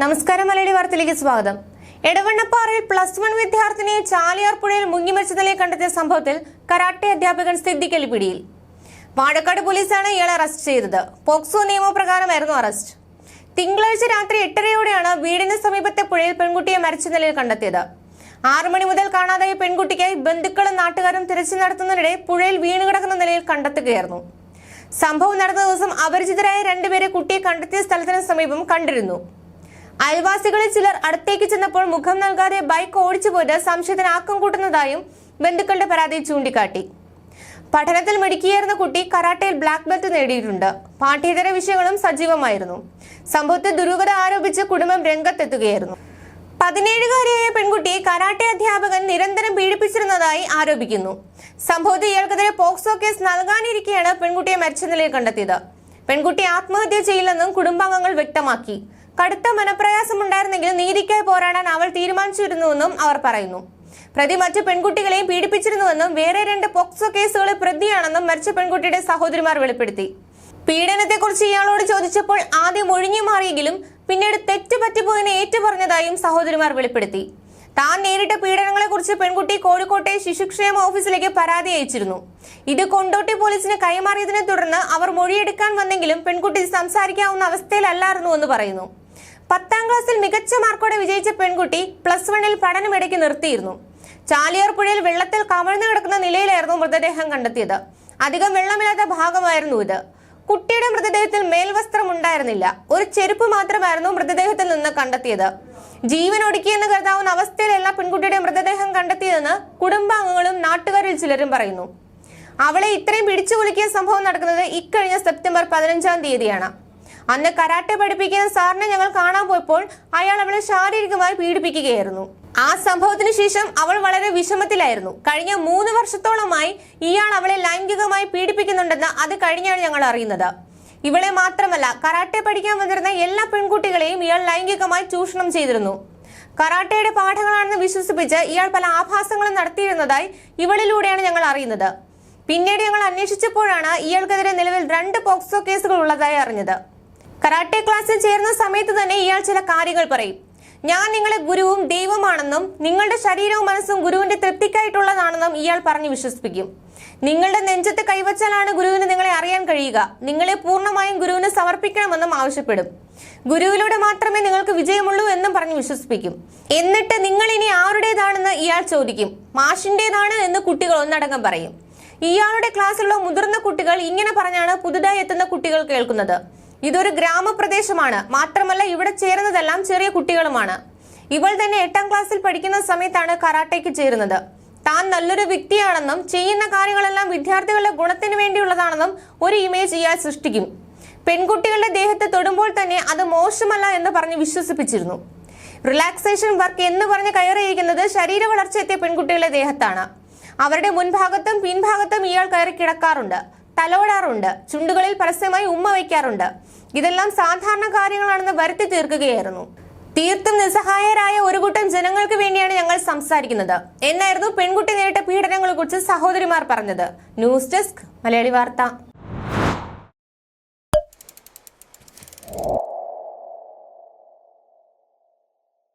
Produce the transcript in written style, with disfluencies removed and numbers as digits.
നമസ്കാരം, മലയാളി വാർത്തയിലേക്ക് സ്വാഗതം. എടവണ്ണപ്പാറയിൽ +1 വിദ്യാർത്ഥിനിയെ ചാലിയാർ പുഴയിൽ മുങ്ങിമരിച്ച നിലയിൽ കണ്ടെത്തിയ സംഭവത്തിൽ കരാട്ടെ അധ്യാപകൻ സിദ്ദിഖ് അലി പിടിയിൽ. വാഴക്കാട് പോലീസാണ് ഇയാളെ അറസ്റ്റ് ചെയ്തത്. പോക്സോ നിയമപ്രകാരമായിരുന്നു അറസ്റ്റ്. തിങ്കളാഴ്ച രാത്രി 8:30യോടെയാണ് വീടിന് സമീപത്തെ പുഴയിൽ പെൺകുട്ടിയെ മരിച്ച നിലയിൽ കണ്ടെത്തിയത്. 6 മണി മുതൽ കാണാതായ പെൺകുട്ടിക്കായി ബന്ധുക്കളും നാട്ടുകാരും തിരച്ചിൽ നടത്തുന്നതിനിടെ പുഴയിൽ വീണുകിടക്കുന്ന നിലയിൽ കണ്ടെത്തുകയായിരുന്നു. സംഭവം നടന്ന ദിവസം അപരിചിതരായ 2 പേരെ കുട്ടിയെ കണ്ടെത്തിയ സ്ഥലത്തിന് സമീപം കണ്ടിരുന്നു. അയൽവാസികളിൽ ചിലർ അടുത്തേക്ക് ചെന്നപ്പോൾ മുഖം നൽകാതെ ബൈക്ക് ഓടിച്ചുപോയത് സംശയത്തിന് ആക്കം കൂട്ടുന്നതായും ബന്ധുക്കളുടെ പരാതി ചൂണ്ടിക്കാട്ടി. പഠനത്തിൽ മിടുക്കിയായിരുന്ന കുട്ടി കരാട്ടയിൽ ബ്ലാക്ക് ബെൽറ്റ് നേടിയിട്ടുണ്ട്. പാഠ്യേതര വിഷയങ്ങളും സജീവമായിരുന്നു. സംഭവത്തിൽ ദുരൂഹത ആരോപിച്ച് കുടുംബം രംഗത്തെത്തുകയായിരുന്നു. 17-കാരിയായ പെൺകുട്ടിയെ കരാട്ടെ അധ്യാപകൻ നിരന്തരം പീഡിപ്പിച്ചിരുന്നതായി ആരോപിക്കുന്നു. സംഭവത്തിൽ ഇയാൾക്കെതിരെ പോക്സോ കേസ് നൽകാനിരിക്കെയാണ് പെൺകുട്ടിയെ മരിച്ച നിലയിൽ കണ്ടെത്തിയത്. പെൺകുട്ടി ആത്മഹത്യ ചെയ്യില്ലെന്നും കുടുംബാംഗങ്ങൾ വ്യക്തമാക്കി. കടുത്ത മനപ്രയാസമുണ്ടായിരുന്നെങ്കിൽ നീതിക്കായി പോരാടാൻ അവൾ തീരുമാനിച്ചിരുന്നുവെന്നും അവർ പറയുന്നു. പ്രതി മറ്റു പെൺകുട്ടികളെയും പീഡിപ്പിച്ചിരുന്നുവെന്നും വേറെ 2 പോക്സോ കേസുകളിൽ പ്രതിയാണെന്നും മരിച്ച പെൺകുട്ടിയുടെ സഹോദരിമാർ വെളിപ്പെടുത്തി. പീഡനത്തെക്കുറിച്ച് ഇയാളോട് ചോദിച്ചപ്പോൾ ആദ്യം ഒഴിഞ്ഞു മാറിയെങ്കിലും പിന്നീട് തെറ്റ് പറ്റിപ്പോയതിനെ ഏറ്റുപറഞ്ഞതായും സഹോദരിമാർ വെളിപ്പെടുത്തി. താൻ നേരിട്ട പീഡനങ്ങളെക്കുറിച്ച് പെൺകുട്ടി കോഴിക്കോട്ടെ ശിശുക്ഷേമ ഓഫീസിലേക്ക് പരാതി അയച്ചിരുന്നു. ഇത് കൊണ്ടോട്ടി പോലീസിന് കൈമാറിയതിനെ തുടർന്ന് അവർ മൊഴിയെടുക്കാൻ വന്നെങ്കിലും പെൺകുട്ടി സംസാരിക്കാവുന്ന അവസ്ഥയിലല്ലായിരുന്നുവെന്ന് പറയുന്നു. 10ാം ക്ലാസ്സിൽ മികച്ച മാർക്കോടെ വിജയിച്ച പെൺകുട്ടി +1-ൽ പഠനമിടയ്ക്ക് നിർത്തിയിരുന്നു. ചാലിയാർ പുഴയിൽ വെള്ളത്തിൽ കമഴ്ന്നു കിടക്കുന്ന നിലയിലായിരുന്നു മൃതദേഹം കണ്ടെത്തിയത്. അധികം വെള്ളമില്ലാത്ത ഭാഗമായിരുന്നു ഇത്. കുട്ടിയുടെ മൃതദേഹത്തിൽ മേൽവസ്ത്രം ഉണ്ടായിരുന്നില്ല. ഒരു ചെരുപ്പ് മാത്രമായിരുന്നു മൃതദേഹത്തിൽ നിന്ന് കണ്ടെത്തിയത്. ജീവൻ ഒടുക്കിയെന്ന് കരുതാവുന്ന അവസ്ഥയിലല്ല പെൺകുട്ടിയുടെ മൃതദേഹം കണ്ടെത്തിയതെന്ന് കുടുംബാംഗങ്ങളും നാട്ടുകാരിൽ ചിലരും പറയുന്നു. അവളെ ഇത്രയും പിടിച്ചു കുലുക്കിയ സംഭവം നടക്കുന്നത് ഇക്കഴിഞ്ഞ സെപ്റ്റംബർ 15-ാം തീയതിയാണ്. അന്ന് കരാട്ടെ പഠിപ്പിക്കുന്ന സാറിനെ ഞങ്ങൾ കാണാൻ പോയപ്പോൾ അയാൾ അവളെ ശാരീരികമായി പീഡിപ്പിക്കുകയായിരുന്നു. ആ സംഭവത്തിന് ശേഷം അവൾ വളരെ വിഷമത്തിലായിരുന്നു. കഴിഞ്ഞ 3 വർഷത്തോളമായി ഇയാൾ അവളെ ലൈംഗികമായി പീഡിപ്പിക്കുന്നുണ്ടെന്ന് അത് കഴിഞ്ഞാണ് ഞങ്ങൾ അറിയുന്നത്. ഇവളെ മാത്രമല്ല, കരാട്ടെ പഠിക്കാൻ വന്നിരുന്ന എല്ലാ പെൺകുട്ടികളെയും ഇയാൾ ലൈംഗികമായി ചൂഷണം ചെയ്തിരുന്നു. കരാട്ടയുടെ പാഠങ്ങളാണെന്ന് വിശ്വസിപ്പിച്ച് ഇയാൾ പല ആഭാസങ്ങളും നടത്തിയിരുന്നതായി ഇവളിലൂടെയാണ് ഞങ്ങൾ അറിയുന്നത്. പിന്നീട് ഞങ്ങൾ അന്വേഷിച്ചപ്പോഴാണ് ഇയാൾക്കെതിരെ നിലവിൽ 2 പോക്സോ കേസുകൾ ഉള്ളതായി അറിഞ്ഞത്. കരാട്ടെ ക്ലാസ്സിൽ ചേർന്ന സമയത്ത് തന്നെ ഇയാൾ ചില കാര്യങ്ങൾ പറയും. ഞാൻ നിങ്ങളെ ഗുരുവും ദൈവമാണെന്നും നിങ്ങളുടെ ശരീരവും മനസ്സും ഗുരുവിന്റെ തൃപ്തിക്കായിട്ടുള്ളതാണെന്നും ഇയാൾ പറഞ്ഞു വിശ്വസിപ്പിക്കും. നിങ്ങളുടെ നെഞ്ചത്ത് കൈവച്ചാലാണ് ഗുരുവിന് നിങ്ങളെ അറിയാൻ കഴിയുക. നിങ്ങളെ പൂർണ്ണമായും ഗുരുവിന് സമർപ്പിക്കണമെന്നും ആവശ്യപ്പെടും. ഗുരുവിലൂടെ മാത്രമേ നിങ്ങൾക്ക് വിജയമുള്ളൂ എന്നും പറഞ്ഞു വിശ്വസിപ്പിക്കും. എന്നിട്ട് നിങ്ങൾ ഇനി ആരുടേതാണെന്ന് ഇയാൾ ചോദിക്കും. മാഷിന്റേതാണ് എന്ന് കുട്ടികൾ ഒന്നടങ്കം പറയും. ഇയാളുടെ ക്ലാസ്സിലുള്ള മുതിർന്ന കുട്ടികൾ ഇങ്ങനെ പറഞ്ഞാണ് പുതുതായി എത്തുന്ന കുട്ടികൾ കേൾക്കുന്നത്. ഇതൊരു ഗ്രാമപ്രദേശമാണ്. മാത്രമല്ല ഇവിടെ ചേരുന്നതെല്ലാം ചെറിയ കുട്ടികളുമാണ്. ഇവൾ തന്നെ 8ാം ക്ലാസ്സിൽ പഠിക്കുന്ന സമയത്താണ് കരാട്ടയ്ക്ക് ചേരുന്നത്. താൻ നല്ലൊരു വ്യക്തിയാണെന്നും ചെയ്യുന്ന കാര്യങ്ങളെല്ലാം വിദ്യാർത്ഥികളുടെ ഗുണത്തിന് വേണ്ടിയുള്ളതാണെന്നും ഒരു ഇമേജ് ഇയാൾ സൃഷ്ടിക്കും. പെൺകുട്ടികളുടെ ദേഹത്ത് തൊടുമ്പോൾ തന്നെ അത് മോശമല്ല എന്ന് പറഞ്ഞ് വിശ്വസിപ്പിച്ചിരുന്നു. റിലാക്സേഷൻ വർക്ക് എന്ന് പറഞ്ഞ് കയറിയിരിക്കുന്നത് ശരീര വളർച്ച എത്തിയ പെൺകുട്ടികളുടെ ദേഹത്താണ്. അവരുടെ മുൻഭാഗത്തും പിൻഭാഗത്തും ഇയാൾ കയറി കിടക്കാറുണ്ട്, തലോടാറുണ്ട്, ചുണ്ടുകളിൽ പരസ്യമായി ഉമ്മ വയ്ക്കാറുണ്ട്. ഇതെല്ലാം സാധാരണ കാര്യങ്ങളാണെന്ന് വരുത്തി തീർക്കുകയായിരുന്നു. തീർത്തും നിസ്സഹായരായ ഒരു കൂട്ടം ജനങ്ങൾക്ക് വേണ്ടിയാണ് ഞങ്ങൾ സംസാരിക്കുന്നത് എന്നായിരുന്നു പെൺകുട്ടി നേരിട്ട പീഡനങ്ങളെ കുറിച്ച് സഹോദരിമാർ പറഞ്ഞത്. ന്യൂസ് ഡെസ്ക്, മലയാളി വാർത്ത.